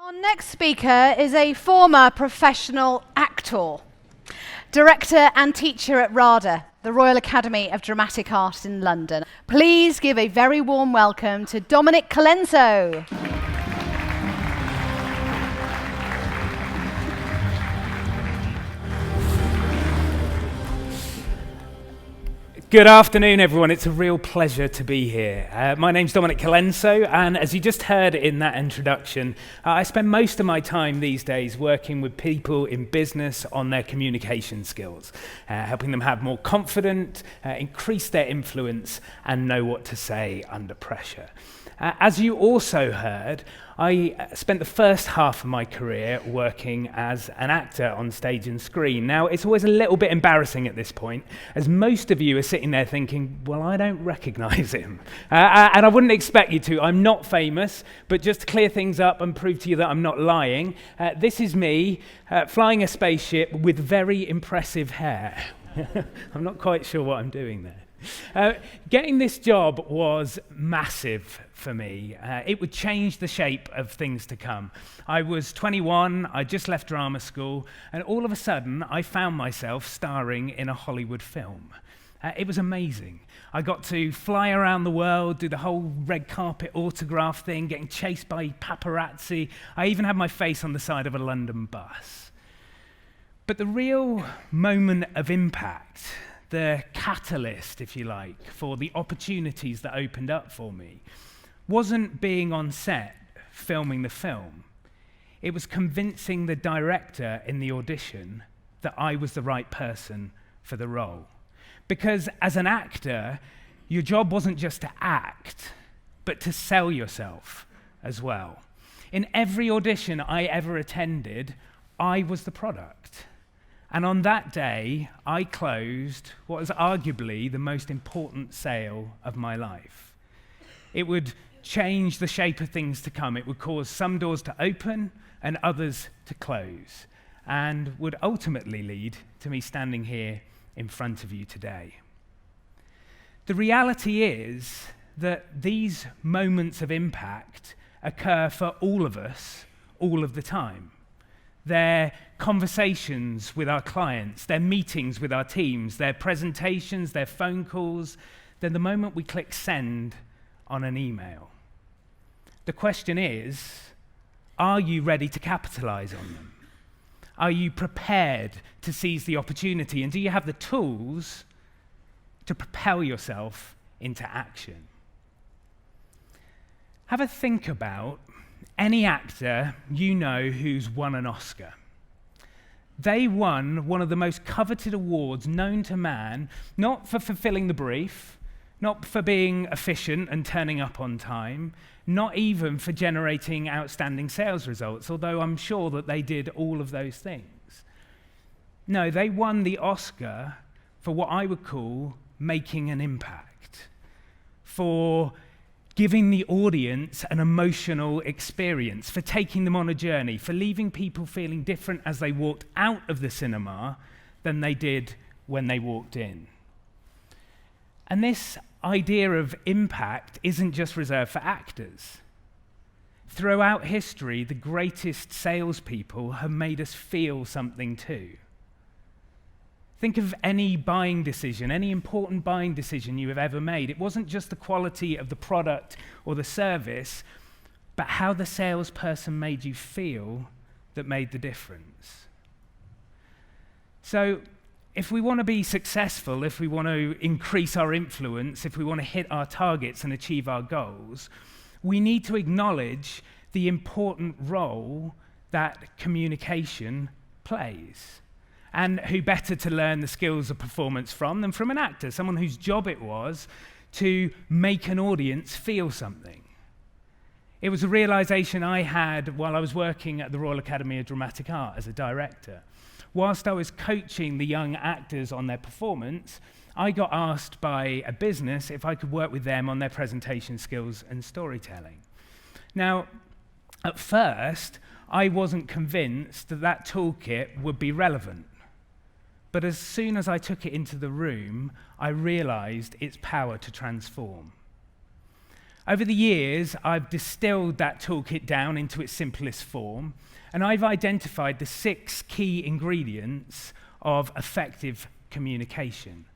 Our next speaker is a former professional actor, director and teacher at RADA, the Royal Academy of Dramatic Art in London. Please give a very warm welcome to Dominic Colenso. Good afternoon, everyone. It's a real pleasure to be here. My name's Dominic Colenso, and as you just heard in that introduction, I spend most of my time these days working with people in business on their communication skills, helping them have more confidence, increase their influence, and know what to say under pressure. As you also heard, I spent the first half of my career working as an actor on stage and screen. Now, it's always a little bit embarrassing at this point, as most of you are sitting there thinking, well, I don't recognize him. And I wouldn't expect you to. I'm not famous, but just to clear things up and prove to you that I'm not lying, this is me flying a spaceship with very impressive hair. I'm not quite sure what I'm doing there. Getting this job was massive for me. It would change the shape of things to come. I was 21, I just left drama school, and all of a sudden I found myself starring in a Hollywood film. It was amazing. I got to fly around the world, do the whole red carpet autograph thing, getting chased by paparazzi. I even had my face on the side of a London bus. But the real moment of impact, the catalyst, if you like, for the opportunities that opened up for me, wasn't being on set filming the film. It was convincing the director in the audition that I was the right person for the role. Because as an actor, your job wasn't just to act, but to sell yourself as well. In every audition I ever attended, I was the product. And on that day, I closed what was arguably the most important sale of my life. It would change the shape of things to come. It would cause some doors to open and others to close, and would ultimately lead to me standing here in front of you today. The reality is that these moments of impact occur for all of us, all of the time. They're conversations with our clients, they're meetings with our teams, they're presentations, they're phone calls, they're the moment we click send on an email. The question is, are you ready to capitalize on them? Are you prepared to seize the opportunity? And do you have the tools to propel yourself into action? Have a think about any actor you know who's won an Oscar. They won one of the most coveted awards known to man, not for fulfilling the brief, not for being efficient and turning up on time, not even for generating outstanding sales results, although I'm sure that they did all of those things. No, they won the Oscar for what I would call making an impact, for giving the audience an emotional experience, for taking them on a journey, for leaving people feeling different as they walked out of the cinema than they did when they walked in. And this idea of impact isn't just reserved for actors. Throughout history, the greatest salespeople have made us feel something too. Think of any buying decision, any important buying decision you have ever made. It wasn't just the quality of the product or the service, but how the salesperson made you feel that made the difference. So, if we want to be successful, if we want to increase our influence, if we want to hit our targets and achieve our goals, we need to acknowledge the important role that communication plays. And who better to learn the skills of performance from than from an actor, someone whose job it was to make an audience feel something. It was a realization I had while I was working at the Royal Academy of Dramatic Art as a director. Whilst I was coaching the young actors on their performance, I got asked by a business if I could work with them on their presentation skills and storytelling. Now, at first, I wasn't convinced that that toolkit would be relevant. But as soon as I took it into the room, I realized its power to transform. Over the years, I've distilled that toolkit down into its simplest form, and I've identified the 6 key ingredients of effective communication.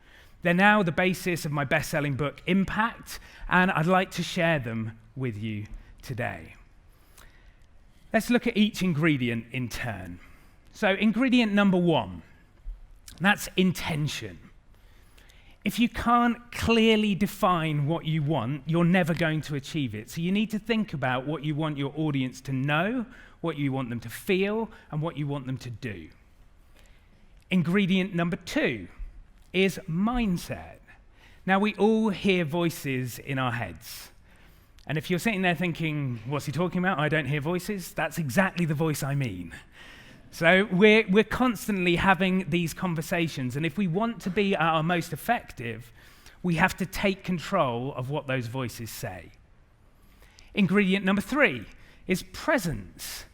They're now the basis of my best-selling book, Impact, and I'd like to share them with you today. Let's look at each ingredient in turn. So, ingredient number 1, that's intention. If you can't clearly define what you want, you're never going to achieve it. So you need to think about what you want your audience to know, what you want them to feel, and what you want them to do. Ingredient number 2 is mindset. Now, we all hear voices in our heads. And if you're sitting there thinking, what's he talking about? I don't hear voices. That's exactly the voice I mean. So we're constantly having these conversations, and if we want to be our most effective, we have to take control of what those voices say. Ingredient number 3 is presence.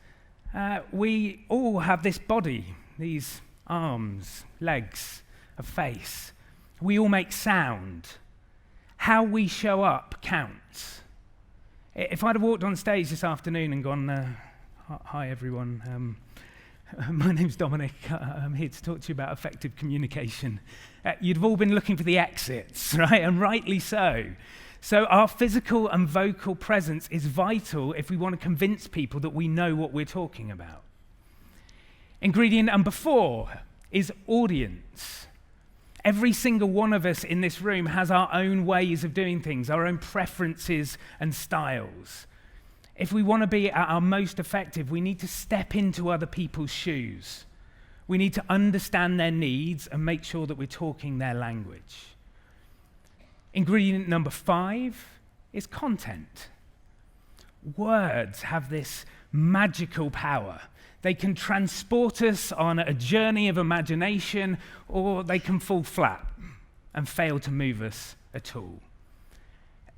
We all have this body, these arms, legs, a face. We all make sound. How we show up counts. If I'd have walked on stage this afternoon and gone, hi everyone, my name's Dominic. I'm here to talk to you about effective communication. You'd have all been looking for the exits, right? And rightly so. So our physical and vocal presence is vital if we want to convince people that we know what we're talking about. Ingredient number 4 is audience. Every single one of us in this room has our own ways of doing things, our own preferences and styles. If we want to be at our most effective, we need to step into other people's shoes. We need to understand their needs and make sure that we're talking their language. Ingredient number 5 is content. Words have this magical power. They can transport us on a journey of imagination, or they can fall flat and fail to move us at all.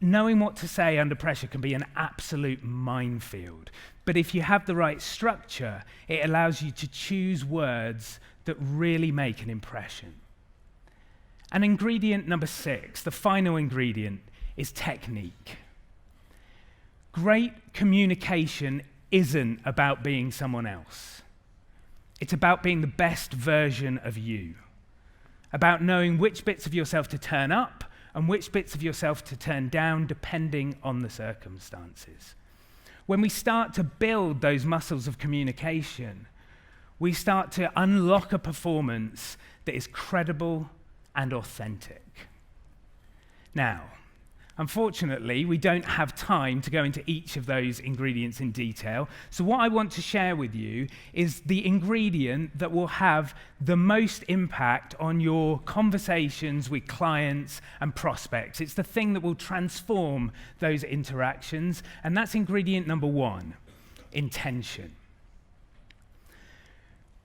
Knowing what to say under pressure can be an absolute minefield. But if you have the right structure, it allows you to choose words that really make an impression. And ingredient number 6, the final ingredient, is technique. Great communication isn't about being someone else. It's about being the best version of you. About knowing which bits of yourself to turn up and which bits of yourself to turn down depending on the circumstances. When we start to build those muscles of communication, we start to unlock a performance that is credible and authentic. Now, unfortunately, we don't have time to go into each of those ingredients in detail. So what I want to share with you is the ingredient that will have the most impact on your conversations with clients and prospects. It's the thing that will transform those interactions, and that's ingredient number 1, intention.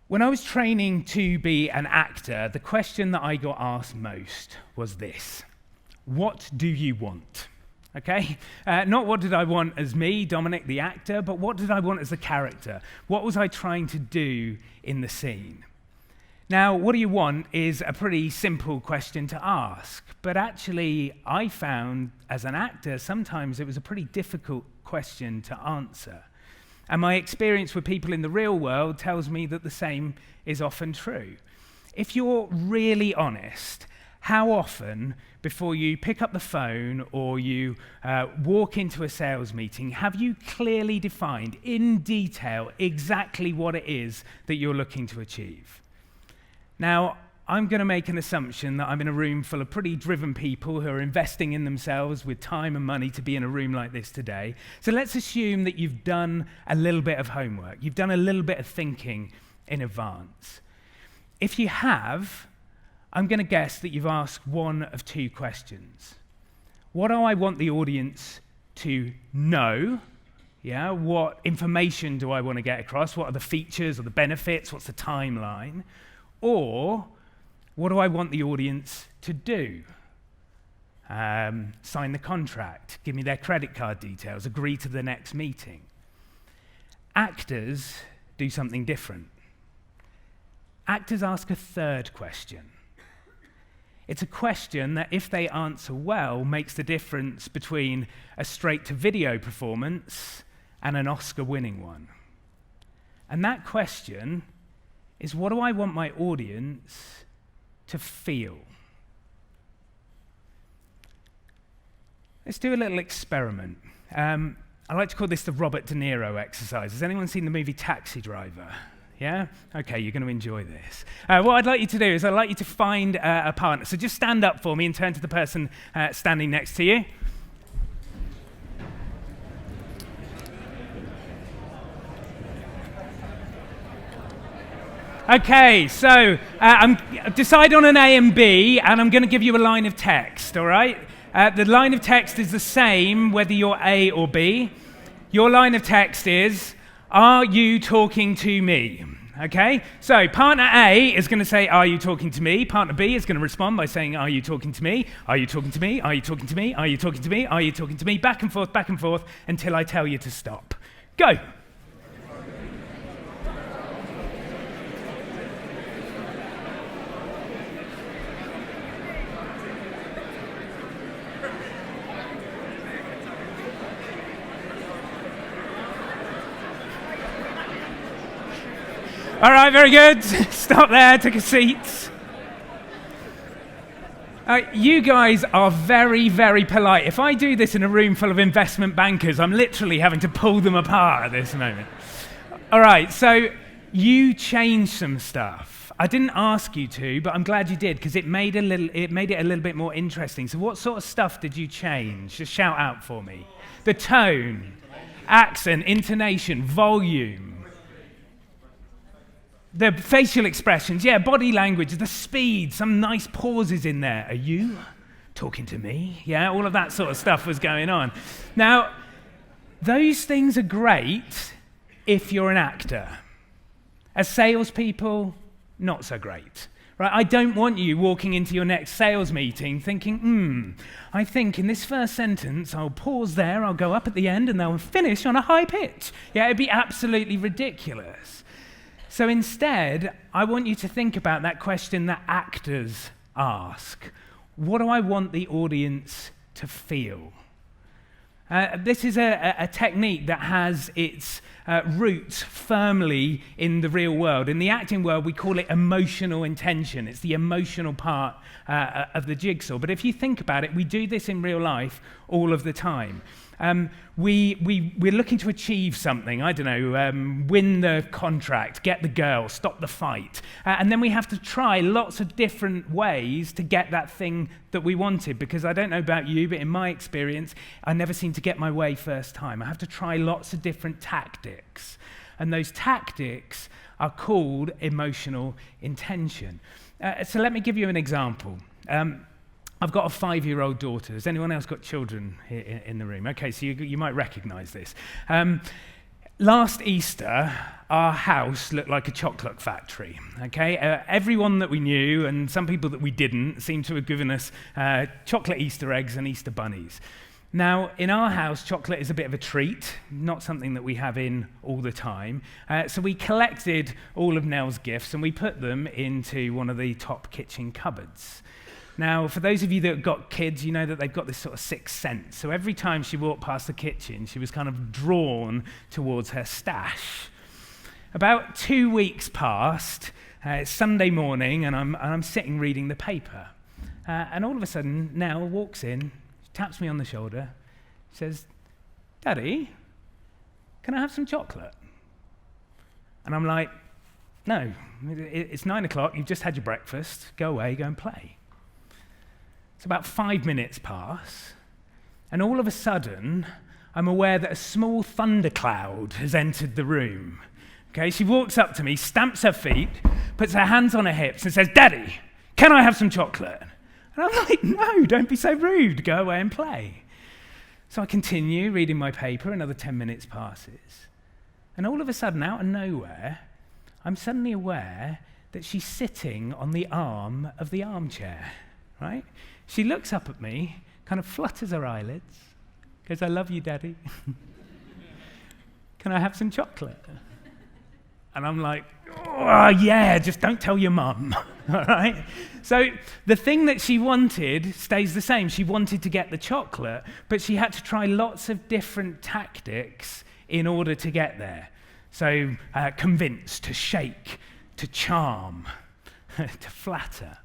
When I was training to be an actor, the question that I got asked most was this: what do you want? Okay? Not what did I want as me, Dominic the actor, but what did I want as the character? What was I trying to do in the scene? Now, what do you want is a pretty simple question to ask, but actually I found as an actor sometimes it was a pretty difficult question to answer. And my experience with people in the real world tells me that the same is often true. If you're really honest, how often, before you pick up the phone or you walk into a sales meeting, have you clearly defined in detail exactly what it is that you're looking to achieve? Now, I'm going to make an assumption that I'm in a room full of pretty driven people who are investing in themselves with time and money to be in a room like this today. So let's assume that you've done a little bit of homework. You've done a little bit of thinking in advance. If you have, I'm going to guess that you've asked one of 2 questions. What do I want the audience to know? Yeah, what information do I want to get across? What are the features or the benefits? What's the timeline? Or what do I want the audience to do? Sign the contract, give me their credit card details, agree to the next meeting. Actors do something different. Actors ask a 3rd question. It's a question that, if they answer well, makes the difference between a straight-to-video performance and an Oscar-winning one. And that question is, what do I want my audience to feel? Let's do a little experiment. I like to call this the Robert De Niro exercise. Has anyone seen the movie Taxi Driver? Yeah? Okay, you're going to enjoy this. What I'd like you to do is I'd like you to find a partner. So just stand up for me and turn to the person standing next to you. Okay, so decide on an A and B, and I'm going to give you a line of text, all right? The line of text is the same whether you're A or B. Your line of text is, are you talking to me? Okay, so partner A is going to say, are you talking to me? Partner B is going to respond by saying, are you talking to me? Are you talking to me? Are you talking to me? Are you talking to me? Are you talking to me? Back and forth, until I tell you to stop. Go. All right, very good. Stop there, take a seat. You guys are very, very polite. If I do this in a room full of investment bankers, I'm literally having to pull them apart at this moment. All right, so you changed some stuff. I didn't ask you to, but I'm glad you did, because it made it a little bit more interesting. So what sort of stuff did you change? Just shout out for me. The tone, accent, intonation, volume. The facial expressions, yeah, body language, the speed, some nice pauses in there. Are you talking to me? Yeah, all of that sort of stuff was going on. Now, those things are great if you're an actor. As salespeople, not so great. Right? I don't want you walking into your next sales meeting thinking, I think in this first sentence, I'll pause there, I'll go up at the end, and they'll finish on a high pitch. Yeah, it'd be absolutely ridiculous. So instead, I want you to think about that question that actors ask. What do I want the audience to feel? This is a technique that has its roots firmly in the real world. In the acting world, we call it emotional intention. It's the emotional part of the jigsaw. But if you think about it, we do this in real life all of the time. We're looking to achieve something, I don't know, win the contract, get the girl, stop the fight. And then we have to try lots of different ways to get that thing that we wanted, because I don't know about you, but in my experience, I never seem to get my way first time. I have to try lots of different tactics. And those tactics are called emotional intention. So let me give you an example. I've got a 5-year-old daughter. Has anyone else got children here in the room? Okay, so you might recognize this. Last Easter, our house looked like a chocolate factory. Okay, everyone that we knew and some people that we didn't seemed to have given us chocolate Easter eggs and Easter bunnies. Now, in our house, chocolate is a bit of a treat, not something that we have in all the time. So we collected all of Nell's gifts and we put them into one of the top kitchen cupboards. Now, for those of you that have got kids, you know that they've got this sort of sixth sense. So every time she walked past the kitchen, she was kind of drawn towards her stash. About 2 weeks passed. It's Sunday morning, and I'm sitting reading the paper. And all of a sudden, Nell walks in, taps me on the shoulder, says, "Daddy, can I have some chocolate?" And I'm like, "No, it's 9 o'clock, you've just had your breakfast, go away, go and play." It's about 5 minutes pass, and all of a sudden, I'm aware that a small thundercloud has entered the room. Okay, she walks up to me, stamps her feet, puts her hands on her hips, and says, "Daddy, can I have some chocolate?" And I'm like, "No, don't be so rude, go away and play." So I continue reading my paper, another 10 minutes passes, and all of a sudden, out of nowhere, I'm suddenly aware that she's sitting on the arm of the armchair, right? She looks up at me, kind of flutters her eyelids, goes, "I love you, Daddy. Can I have some chocolate?" And I'm like, "Oh, yeah, just don't tell your mum." all right? So the thing that she wanted stays the same. She wanted to get the chocolate, but she had to try lots of different tactics in order to get there. So convince, to shake, to charm, to flatter.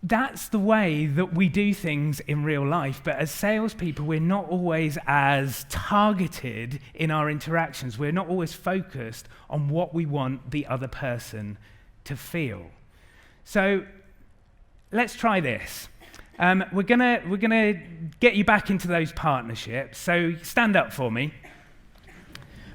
That's the way that we do things in real life, but as salespeople, we're not always as targeted in our interactions. We're not always focused on what we want the other person to feel. So let's try this. We're gonna get you back into those partnerships. So stand up for me.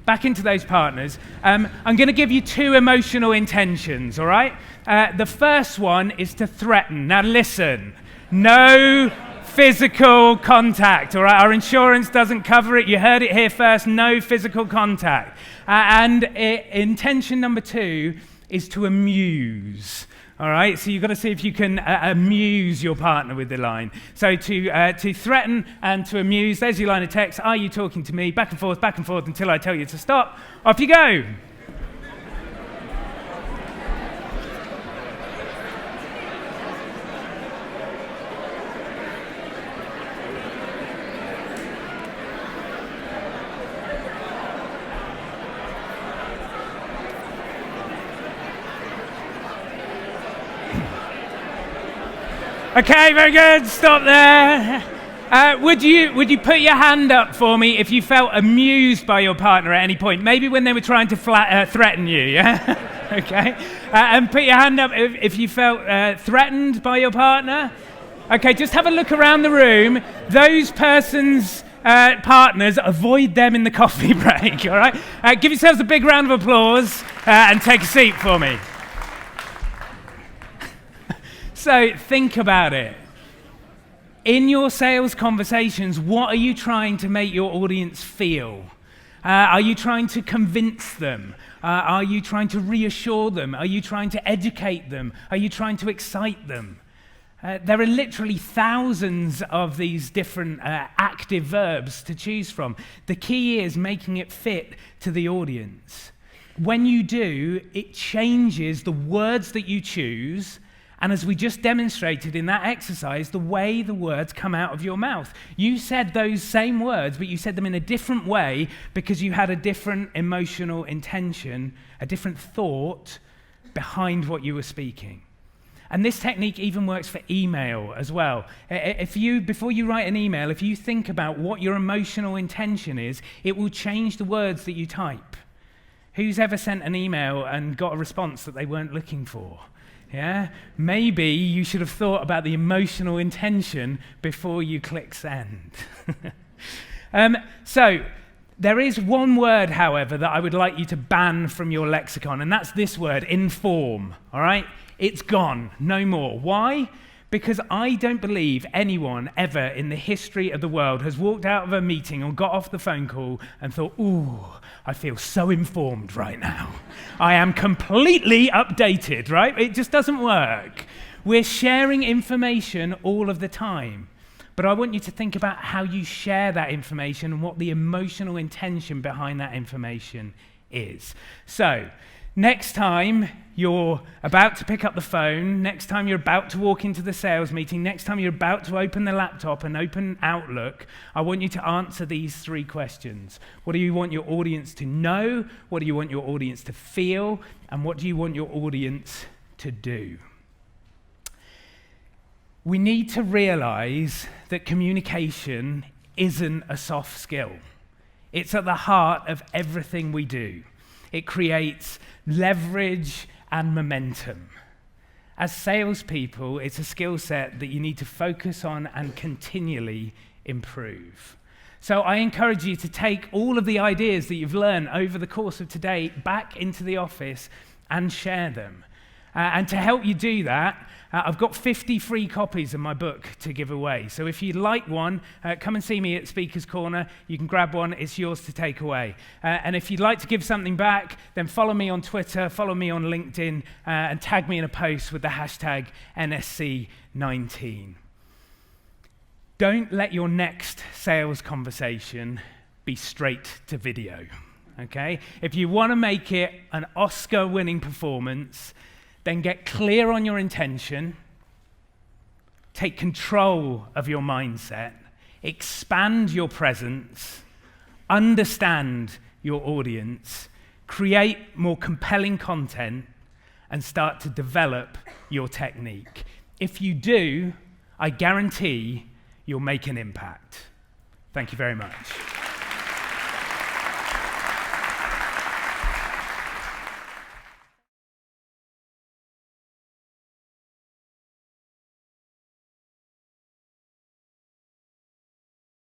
Back into those partners. I'm going to give you two emotional intentions, all right? The first one is to threaten. Now listen, no physical contact, all right? Our insurance doesn't cover it. You heard it here first, no physical contact. Intention number two is to amuse. All right, so you've got to see if you can amuse your partner with the line. So to threaten and to amuse, there's your line of text. Are you talking to me? Back and forth until I tell you to stop. Off you go. Okay, very good. Stop there. Would you put your hand up for me if you felt amused by your partner at any point? Maybe when they were trying to threaten you, yeah? Okay. And put your hand up if you felt threatened by your partner. Okay, just have a look around the room. Those persons' partners, avoid them in the coffee break, all right? Give yourselves a big round of applause and take a seat for me. So think about it. In your sales conversations, what are you trying to make your audience feel? Are you trying to convince them? Are you trying to reassure them? Are you trying to educate them? Are you trying to excite them? There are literally thousands of these different active verbs to choose from. The key is making it fit to the audience. When you do, it changes the words that you choose. And as we just demonstrated in that exercise, the way the words come out of your mouth. You said those same words, but you said them in a different way because you had a different emotional intention, a different thought behind what you were speaking. And this technique even works for email as well. Before you write an email, if you think about what your emotional intention is, it will change the words that you type. Who's ever sent an email and got a response that they weren't looking for? Yeah, maybe you should have thought about the emotional intention before you click send. So there is one word, however, that I would like you to ban from your lexicon, and that's this word, inform, all right? It's gone, no more. Why? Because I don't believe anyone ever in the history of the world has walked out of a meeting or got off the phone call and thought, ooh, I feel so informed right now. I am completely updated, right? It just doesn't work. We're sharing information all of the time. But I want you to think about how you share that information and what the emotional intention behind that information is. So, next time you're about to pick up the phone, next time you're about to walk into the sales meeting, next time you're about to open the laptop and open Outlook, I want you to answer these three questions. What do you want your audience to know? What do you want your audience to feel? And what do you want your audience to do? We need to realize that communication isn't a soft skill. It's at the heart of everything we do. It creates leverage and momentum. As salespeople, it's a skill set that you need to focus on and continually improve. So I encourage you to take all of the ideas that you've learned over the course of today back into the office and share them. And to help you do that, I've got 50 free copies of my book to give away. So if you'd like one, come and see me at Speaker's Corner. You can grab one. It's yours to take away. And if you'd like to give something back, then follow me on Twitter, follow me on LinkedIn, and tag me in a post with the hashtag NSC19. Don't let your next sales conversation be straight to video, okay? If you want to make it an Oscar-winning performance, Then get clear on your intention, take control of your mindset, expand your presence, understand your audience, create more compelling content, and start to develop your technique. If you do, I guarantee you'll make an impact. Thank you very much.